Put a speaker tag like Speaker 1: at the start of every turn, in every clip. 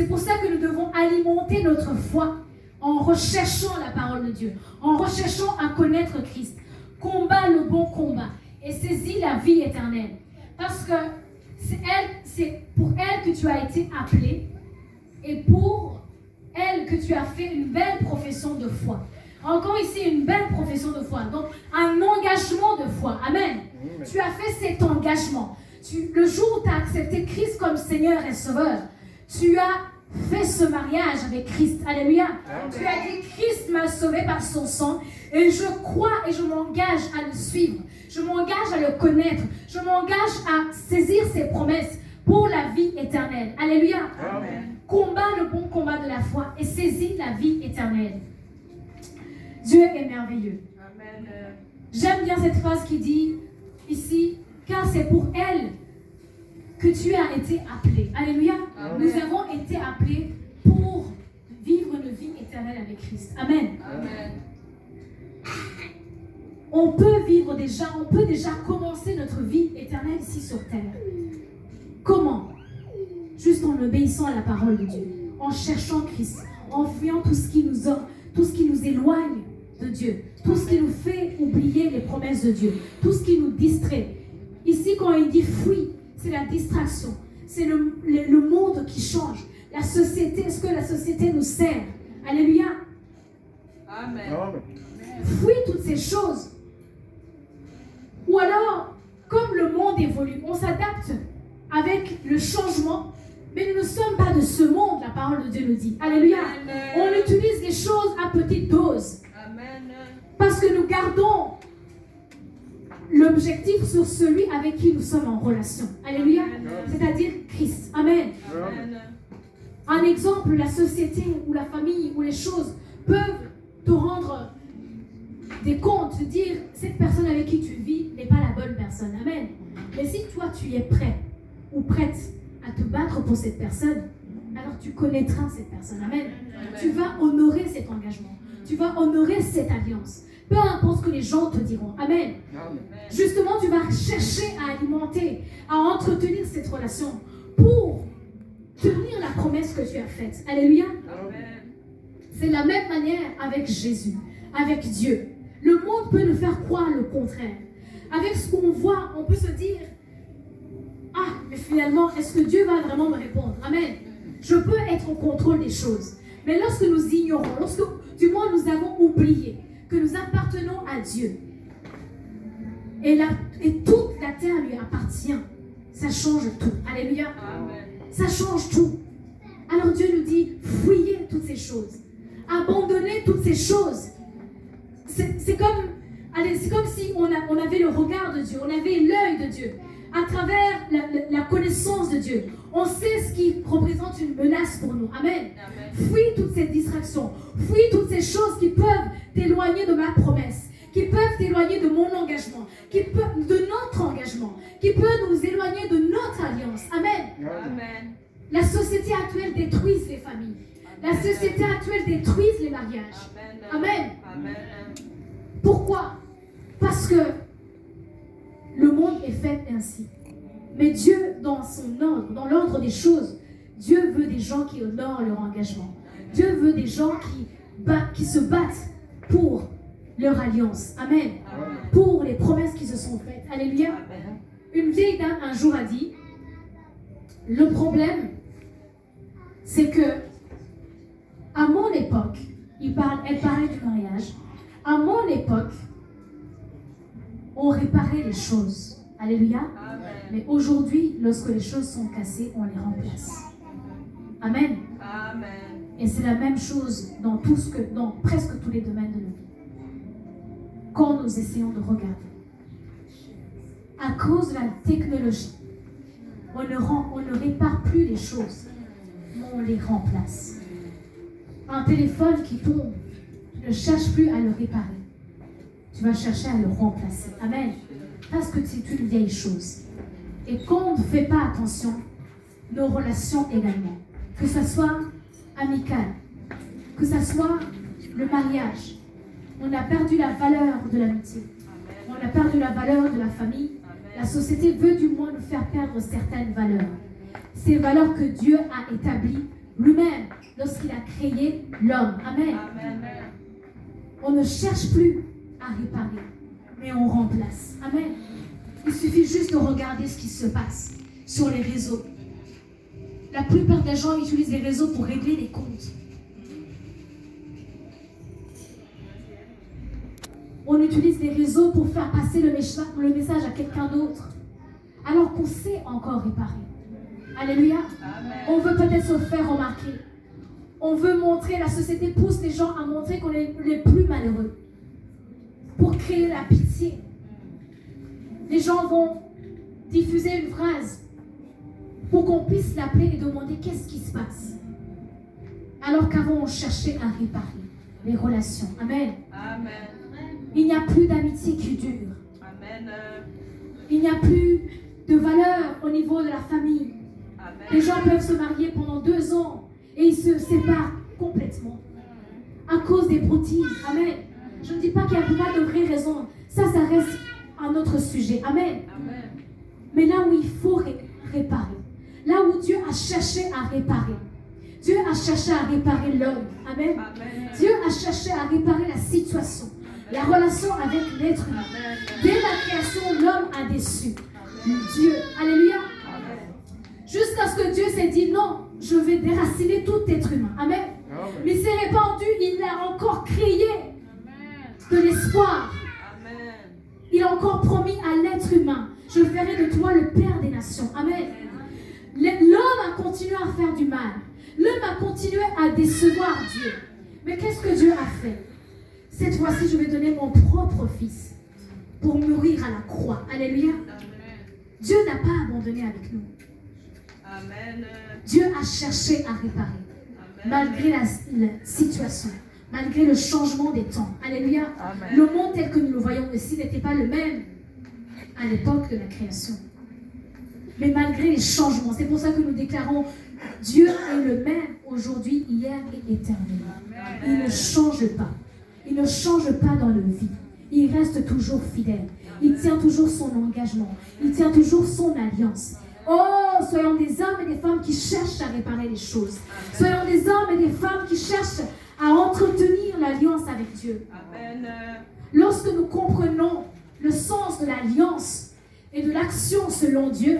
Speaker 1: C'est pour ça que nous devons alimenter notre foi en recherchant la parole de Dieu, en recherchant à connaître Christ. Combat le bon combat et saisis la vie éternelle. Parce que c'est pour elle que tu as été appelé et pour elle que tu as fait une belle profession de foi. Encore ici, une belle profession de foi. Donc, un engagement de foi. Amen. Tu as fait cet engagement. Le jour où tu as accepté Christ comme Seigneur et Sauveur, tu as fait ce mariage avec Christ. Alléluia. Amen. Tu as dit, Christ m'a sauvé par son sang et je crois et je m'engage à le suivre. Je m'engage à le connaître. Je m'engage à saisir ses promesses pour la vie éternelle. Alléluia. Amen. Combat le bon combat de la foi et saisis la vie éternelle. Dieu est merveilleux. Amen. J'aime bien cette phrase qui dit ici, car c'est pour elle que tu as été appelé. Alléluia. Amen. Nous avons été appelés pour vivre une vie éternelle avec Christ. Amen. Amen. On peut déjà commencer notre vie éternelle ici sur terre. Comment? Juste en obéissant à la parole de Dieu, en cherchant Christ, en fuyant tout ce qui nous éloigne de Dieu, tout ce qui nous fait oublier les promesses de Dieu, tout ce qui nous distrait. Ici, quand il dit fuis, c'est la distraction, c'est le monde qui change. La société, est-ce que la société nous sert? Alléluia. Amen. Fuis toutes ces choses. Ou alors, comme le monde évolue, on s'adapte avec le changement, mais nous ne sommes pas de ce monde, la parole de Dieu nous dit. Alléluia. Amen. On utilise des choses à petite dose. Amen. Parce que nous gardons l'objectif sur celui avec qui nous sommes en relation. Alléluia. C'est-à-dire Christ. Amen. Amen. Un exemple, la société ou la famille ou les choses peuvent te rendre des comptes, te dire cette personne avec qui tu vis n'est pas la bonne personne. Amen. Mais si toi tu es prêt ou prête à te battre pour cette personne, alors tu connaîtras cette personne. Amen. Amen. Tu vas honorer cet engagement. Tu vas honorer cette alliance. Peu importe ce que les gens te diront. Amen. Amen. Justement, tu vas chercher à alimenter, à entretenir cette relation pour tenir la promesse que tu as faite. Alléluia. Amen. C'est de la même manière avec Jésus, avec Dieu. Le monde peut nous faire croire le contraire. Avec ce qu'on voit, on peut se dire, ah, mais finalement, est-ce que Dieu va vraiment me répondre? Amen. Je peux être au contrôle des choses. Mais lorsque nous ignorons, lorsque du moins nous avons oublié que nous appartenons à Dieu, et toute la terre lui appartient, ça change tout. Alléluia. Amen. Ça change tout. Alors Dieu nous dit, fuyez toutes ces choses. Abandonnez toutes ces choses. C'est comme si on avait le regard de Dieu, on avait l'œil de Dieu. À travers la connaissance de Dieu, on sait ce qui représente une menace pour nous. Amen. Amen. Fuis toutes ces distractions. Fuis toutes ces choses qui peuvent t'éloigner de ma promesse, qui peuvent t'éloigner de mon engagement, de notre engagement, qui peuvent nous éloigner de notre alliance. Amen. Amen. La société actuelle détruit les familles. La société actuelle détruit les mariages. Amen. Amen. Pourquoi? Parce que le monde est fait ainsi. Mais Dieu, dans son ordre, dans l'ordre des choses, Dieu veut des gens qui honorent leur engagement. Dieu veut des gens qui se battent pour leur alliance. Amen. Amen. Pour les promesses qui se sont faites. Alléluia. Amen. Une vieille dame un jour a dit, le problème, c'est que à mon époque, elle parlait du mariage, à mon époque, on réparait les choses. Alléluia. Amen. Mais aujourd'hui, lorsque les choses sont cassées, on les remplace. Amen. Amen. Et c'est la même chose dans presque tous les domaines de nos vies. Quand nous essayons de regarder, à cause de la technologie, on ne répare plus les choses, mais on les remplace. Un téléphone qui tombe, tu ne cherches plus à le réparer. Tu vas chercher à le remplacer. Amen. Parce que c'est une vieille chose. Et quand on ne fait pas attention, nos relations également, que ce soit amical, que ce soit le mariage, on a perdu la valeur de l'amitié. On a perdu la valeur de la famille. La société veut du moins nous faire perdre certaines valeurs. Ces valeurs que Dieu a établies lui-même lorsqu'il a créé l'homme. Amen. On ne cherche plus à réparer, mais on remplace. Amen. Il suffit juste de regarder ce qui se passe sur les réseaux. La plupart des gens utilisent les réseaux pour régler les comptes. On utilise les réseaux pour faire passer le message à quelqu'un d'autre, alors qu'on sait encore réparer. Alléluia. Amen. On veut peut-être se faire remarquer. On veut montrer, la société pousse les gens à montrer qu'on est les plus malheureux, pour créer la pitié. Les gens vont diffuser une phrase pour qu'on puisse l'appeler et demander qu'est-ce qui se passe. Alors qu'avant, on cherchait à réparer les relations. Amen. Amen. Il n'y a plus d'amitié qui dure. Amen. Il n'y a plus de valeur au niveau de la famille. Amen. Les gens peuvent se marier pendant 2 ans et ils se séparent complètement à cause des broutilles. Amen. Je ne dis pas qu'il n'y a pas de vraies raisons. Ça reste un autre sujet. Amen. Amen. Mais là où il faut réparer, là où Dieu a cherché à réparer, Dieu a cherché à réparer l'homme. Amen. Amen. Dieu a cherché à réparer la situation, la relation avec l'être humain. Dès la création, l'homme a déçu Dieu. Alléluia. Jusqu'à ce que Dieu s'est dit non, je vais déraciner tout être humain. Amen. Mais il s'est répandu, il a encore créé de l'espoir. Il a encore promis à l'être humain, je ferai de toi le Père des nations. Amen. L'homme a continué à faire du mal. L'homme a continué à décevoir Dieu. Mais qu'est-ce que Dieu a fait? Cette fois-ci, je vais donner mon propre fils pour mourir à la croix. Alléluia. Dieu n'a pas abandonné avec nous. Amen. Dieu a cherché à réparer. Amen. Malgré la situation, malgré le changement des temps. Alléluia. Amen. Le monde tel que nous le voyons ici n'était pas le même à l'époque de la création. Mais malgré les changements, c'est pour ça que nous déclarons Dieu est le même aujourd'hui, hier et éternellement. Il ne change pas. Il ne change pas dans nos vies. Il reste toujours fidèle. Il tient toujours son engagement. Il tient toujours son alliance. Oh, soyons des hommes et des femmes qui cherchent à réparer les choses. Soyons des hommes et des femmes qui cherchent à entretenir l'alliance avec Dieu. Amen. Lorsque nous comprenons le sens de l'alliance et de l'action selon Dieu,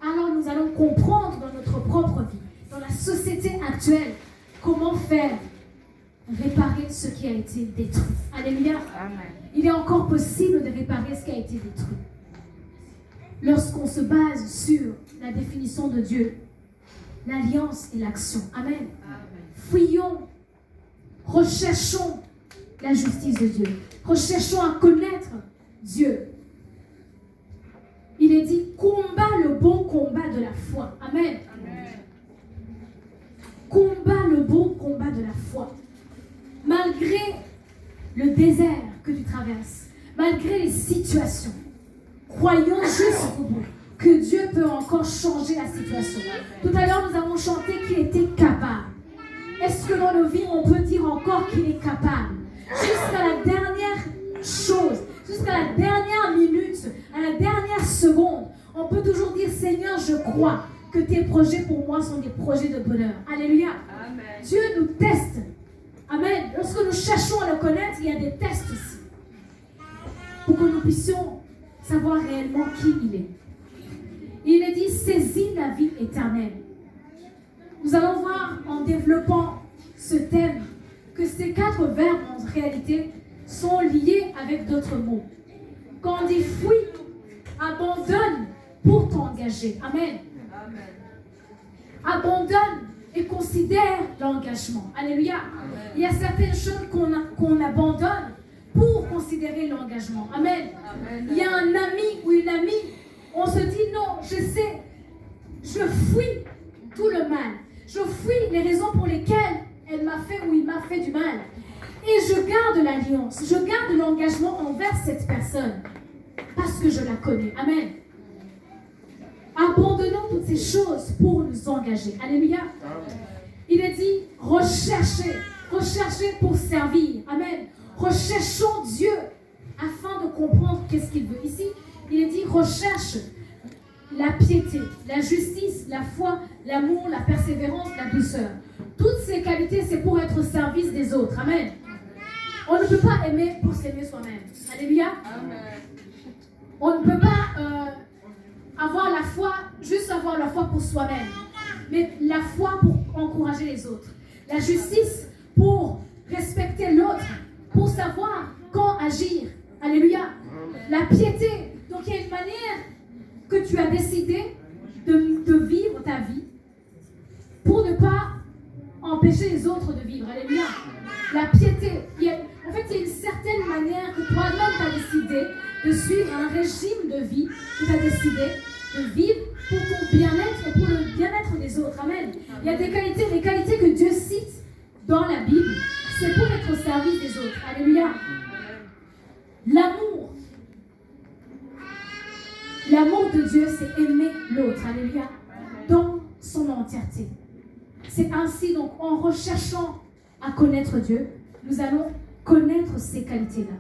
Speaker 1: alors nous allons comprendre dans notre propre vie, dans la société actuelle, comment faire réparer ce qui a été détruit. Alléluia. Amen. Il est encore possible de réparer ce qui a été détruit. Lorsqu'on se base sur la définition de Dieu, l'alliance et l'action. Amen. Amen. Fuyons, recherchons la justice de Dieu. Recherchons à connaître Dieu. Il est dit, combat le bon combat de la foi. Amen. Amen. Combat le bon combat de la foi. Malgré le désert que tu traverses, malgré les situations, croyons jusqu'au bout que Dieu peut encore changer la situation. Tout à l'heure, nous avons chanté qu'il était capable. Est-ce que dans nos vies, on peut dire encore qu'il est capable? Jusqu'à la dernière chose, jusqu'à la dernière minute, à la dernière seconde, on peut toujours dire, Seigneur, je crois que tes projets pour moi sont des projets de bonheur. Alléluia. Amen. Dieu nous teste. Amen. Lorsque nous cherchons à le connaître, il y a des tests ici. Pour que nous puissions savoir réellement qui il est. Il est dit, saisis la vie éternelle. Nous allons voir en développant ce thème que ces 4 verbes en réalité sont liés avec d'autres mots. Quand on dit fuis, abandonne pour t'engager. Amen. Amen. Abandonne et considère l'engagement. Alléluia. Amen. Il y a certaines choses qu'on abandonne pour considérer l'engagement. Amen. Amen. Il y a un ami ou une amie, on se dit non, je sais, je fuis tout le mal. Je fuis les raisons pour lesquelles elle m'a fait ou il m'a fait du mal. Et je garde l'alliance, je garde l'engagement envers cette personne parce que je la connais. Amen. Abandonnons toutes ces choses pour nous engager. Alléluia. Amen. Il est dit, recherchez pour servir. Amen. Recherchons Dieu afin de comprendre qu'est-ce qu'il veut. Ici, il est dit, recherche la piété, la justice, la foi, l'amour, la persévérance, la douceur. qualités, c'est pour être au service des autres. Amen. On ne peut pas aimer pour s'aimer soi-même. Alléluia. On ne peut pas avoir la foi, juste avoir la foi pour soi-même. Mais la foi pour encourager les autres. La justice pour respecter l'autre. Pour savoir quand agir. Alléluia. La piété. Donc il y a une manière que tu as décidé de vivre ta vie pour ne pas empêcher les autres de vivre. Alléluia. La piété. En fait, il y a une certaine manière que toi-même tu as décidé de suivre un régime de vie que tu as décidé de vivre pour ton bien-être et pour le bien-être des autres. Amen. Il y a des qualités que Dieu cite dans la Bible. C'est pour être au service des autres. Alléluia. L'amour. L'amour de Dieu, c'est aimer l'autre. Alléluia. Dans son entièreté. C'est ainsi, donc, en recherchant à connaître Dieu, nous allons connaître ces qualités-là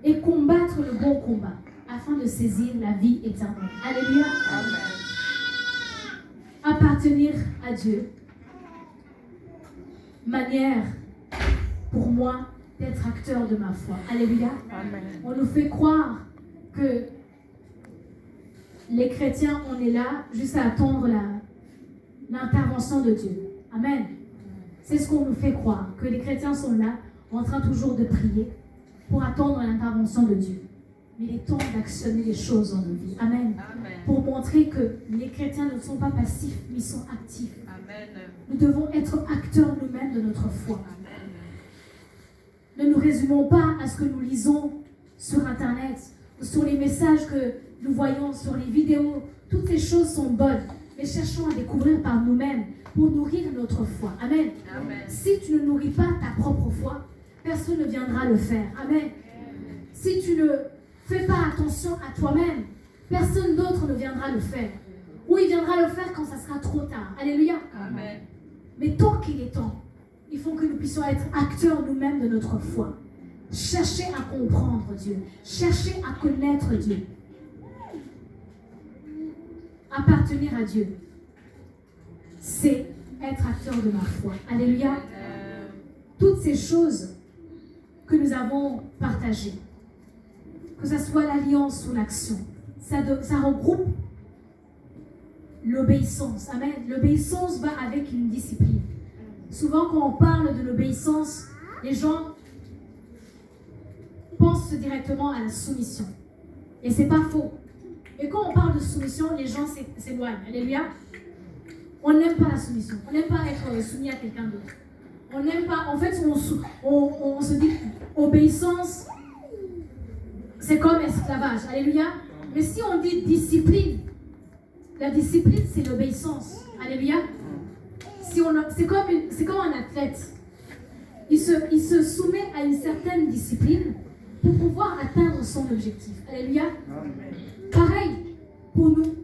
Speaker 1: et combattre le bon combat afin de saisir la vie éternelle. Alléluia. Amen. Appartenir à Dieu. Manière, pour moi, d'être acteur de ma foi. Alléluia. Amen. On nous fait croire que les chrétiens, on est là juste à attendre l'intervention de Dieu. Amen. C'est ce qu'on nous fait croire, que les chrétiens sont là, en train toujours de prier pour attendre l'intervention de Dieu. Mais il est temps d'actionner les choses dans nos vies. Amen. Amen. Pour montrer que les chrétiens ne sont pas passifs, mais ils sont actifs. Amen. Nous devons être acteurs nous-mêmes de notre foi. Amen. Ne nous résumons pas à ce que nous lisons sur Internet, sur les messages que nous voyons, sur les vidéos. Toutes ces choses sont bonnes, mais cherchons à découvrir par nous-mêmes pour nourrir notre foi. Amen. Amen. Si tu ne nourris pas ta propre foi, personne ne viendra le faire. Amen. Si tu ne fais pas attention à toi-même, personne d'autre ne viendra le faire. Ou il viendra le faire quand ça sera trop tard. Alléluia. Amen. Mais tant qu'il est temps, il faut que nous puissions être acteurs nous-mêmes de notre foi. Chercher à comprendre Dieu. Chercher à connaître Dieu. Appartenir à Dieu, c'est être acteur de ma foi. Alléluia. Toutes ces choses que nous avons partagées, que ce soit l'alliance ou l'action, ça regroupe l'obéissance. Amen. L'obéissance va avec une discipline. Souvent, quand on parle de l'obéissance, les gens pensent directement à la soumission. Et c'est pas faux. Et quand on parle de soumission, les gens s'éloignent. Alléluia. On n'aime pas la soumission. On n'aime pas être soumis à quelqu'un d'autre. On n'aime pas. En fait, on se dit obéissance, c'est comme esclavage. Alléluia. Mais si on dit discipline, la discipline, c'est l'obéissance. Alléluia. C'est comme un athlète. Il se soumet à une certaine discipline pour pouvoir atteindre son objectif. Alléluia. Pareil, pour nous,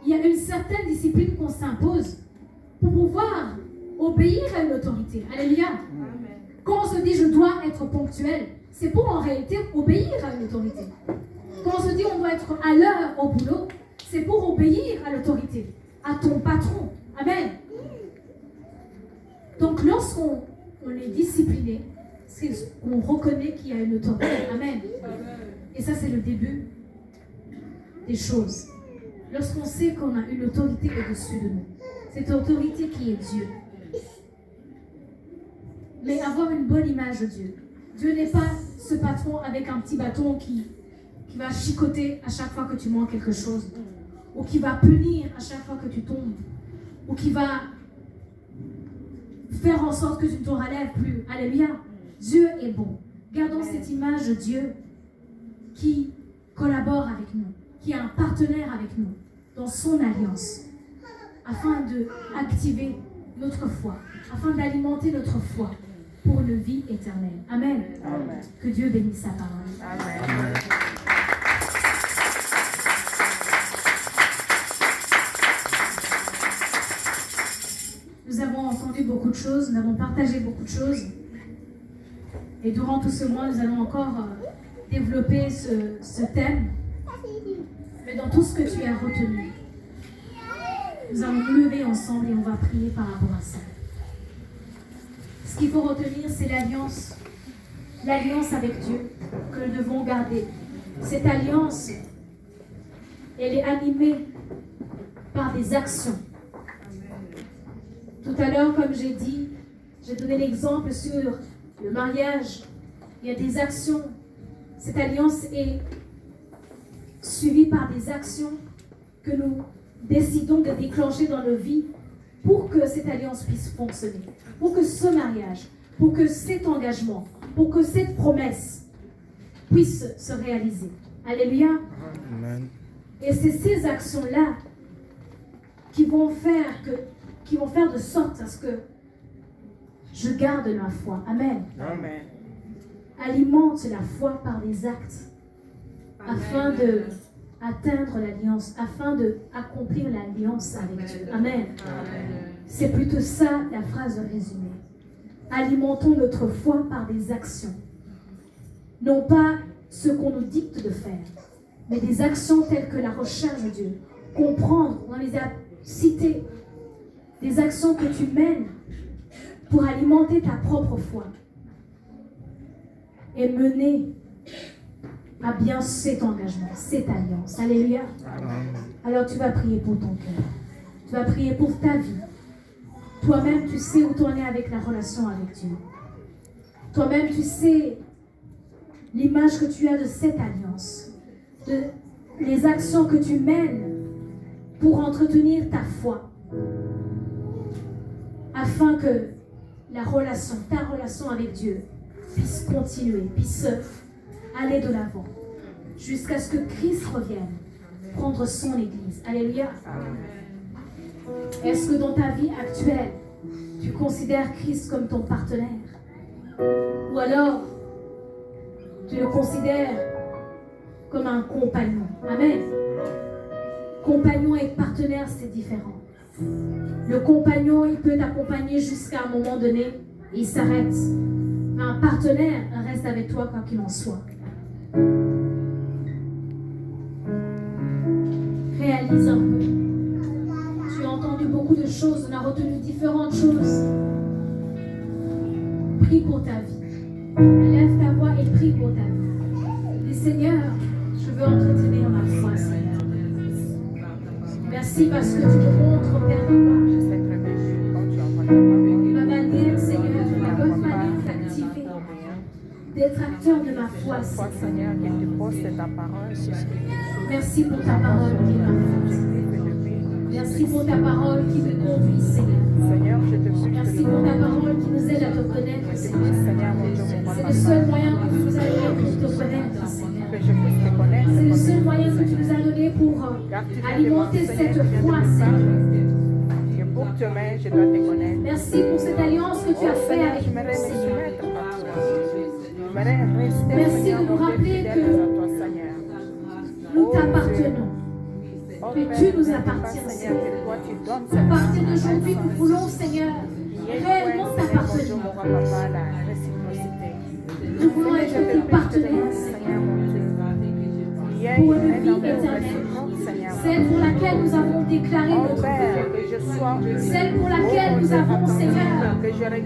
Speaker 1: il y a une certaine discipline qu'on s'impose pour pouvoir obéir à une autorité. Alléluia. Quand on se dit je dois être ponctuel, c'est pour en réalité obéir à une autorité. Quand on se dit on doit être à l'heure au boulot, c'est pour obéir à l'autorité, à ton patron. Amen. Donc lorsqu'on est discipliné, c'est qu'on reconnaît qu'il y a une autorité. Amen. Et ça, c'est le début des choses. Lorsqu'on sait qu'on a une autorité au-dessus de nous, cette autorité qui est Dieu. Mais avoir une bonne image de Dieu. Dieu n'est pas ce patron avec un petit bâton qui va chicoter à chaque fois que tu manques quelque chose, ou qui va punir à chaque fois que tu tombes, ou qui va faire en sorte que tu ne te relèves plus. Alléluia. Dieu est bon. Gardons cette image de Dieu qui collabore avec nous, qui est un partenaire avec nous dans son alliance, afin d'activer notre foi, afin d'alimenter notre foi pour une vie éternelle. Amen. Amen. Que Dieu bénisse sa parole. Amen. Nous avons entendu beaucoup de choses, nous avons partagé beaucoup de choses. Et durant tout ce mois, nous allons encore développer ce thème. Mais dans tout ce que tu as retenu, nous allons nous lever ensemble et on va prier par rapport à ça. Ce qu'il faut retenir, c'est l'alliance. L'alliance avec Dieu que nous devons garder. Cette alliance, elle est animée par des actions. Tout à l'heure, comme j'ai dit, j'ai donné l'exemple sur le mariage. Il y a des actions. Cette alliance est suivie par des actions que nous décidons de déclencher dans nos vies pour que cette alliance puisse fonctionner, pour que ce mariage, pour que cet engagement, pour que cette promesse puisse se réaliser. Alléluia. Amen. Et c'est ces actions-là qui vont faire de sorte à ce que je garde ma foi. Amen. Amen. Alimente la foi par les actes afin de atteindre l'alliance, afin d'accomplir l'alliance avec Dieu. Amen. C'est plutôt ça la phrase résumée. Alimentons notre foi par des actions. Non pas ce qu'on nous dicte de faire, mais des actions telles que la recherche de Dieu. Comprendre, on les a citées, des actions que tu mènes pour alimenter ta propre foi et mener à bien cet engagement, cette alliance. Alléluia. Alors tu vas prier pour ton cœur. Tu vas prier pour ta vie. Toi-même, tu sais où tu en es avec la relation avec Dieu. Toi-même, tu sais l'image que tu as de cette alliance, de les actions que tu mènes pour entretenir ta foi, afin que ta relation avec Dieu puisse continuer, puisse aller de l'avant, jusqu'à ce que Christ revienne prendre son Église. Alléluia. Est-ce que dans ta vie actuelle, tu considères Christ comme ton partenaire? Ou alors, tu le considères comme un compagnon? Amen. Compagnon et partenaire, c'est différent. Le compagnon, il peut t'accompagner jusqu'à un moment donné et il s'arrête. Mais un partenaire reste avec toi quoi qu'il en soit. Réalise un peu. Tu as entendu beaucoup de choses, on a retenu différentes choses. Prie pour ta vie. Lève ta voix et prie pour ta vie. Dis Seigneur, je veux entretenir ma foi, Seigneur. Merci parce que tu me montres, Père de gloire, ma manière, Seigneur, la bonne manière d'activer, d'être acteur de ma foi, Seigneur. Merci pour ta parole qui m'infuse. Merci pour ta parole qui me conduit, Seigneur. Merci pour ta parole qui nous aide à te connaître, Seigneur. C'est le seul moyen que tu nous as donné pour te connaître, Seigneur. C'est le seul moyen que tu nous as donné pour alimenter cette foi, Seigneur. Merci pour cette alliance que tu as faite avec nous, Seigneur. Merci de nous rappeler que nous t'appartenons. Que tu nous appartiens, Seigneur. À partir d'aujourd'hui, nous voulons, Seigneur, réellement t'appartenir. Nous voulons être tes partenaires, Seigneur, pour une vie éternelle. Celle pour laquelle nous avons déclaré notre vœu. Celle pour laquelle nous avons, Seigneur, déclaré,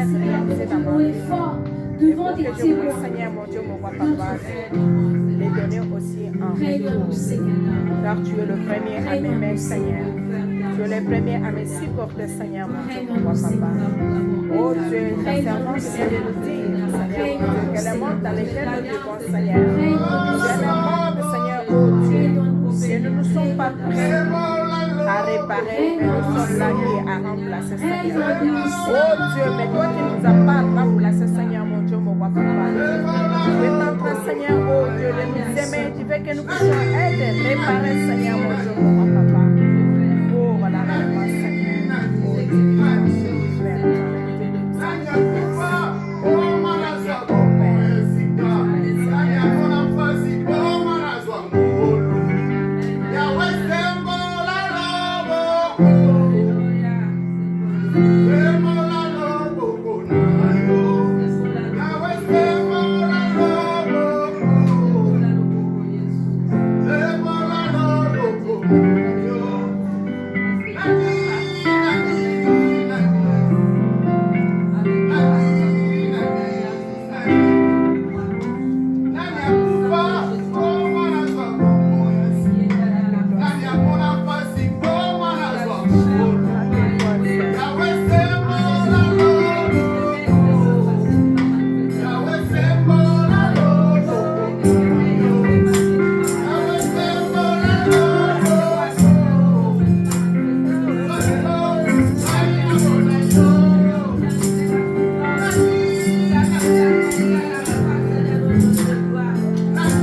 Speaker 1: Seigneur, de haut et fort devant des témoins.
Speaker 2: Les donner aussi en retour. Car tu es le premier à m'aimer, Seigneur. Tu es le premier à me supporter, Seigneur, mon Dieu, mon papa. Oh Dieu, ta servante vient de nous dire, Seieur, mon Dieu, qu'elle monte dans lesquelles nous devons, Seigneur. C'est le monde, Seigneur, oh Dieu. Et nous ne sommes pas prêts à réparer, mais nous sommes là à remplacer, Seigneur. Oh Dieu, mais toi qui nous as pas remplacé, Seigneur, mon Dieu, mon papa. Tu es en train, Seigneur, oh Dieu, de nous aimer. Tu veux que nous puissions être réparés, Seigneur, mon Dieu, mon papa.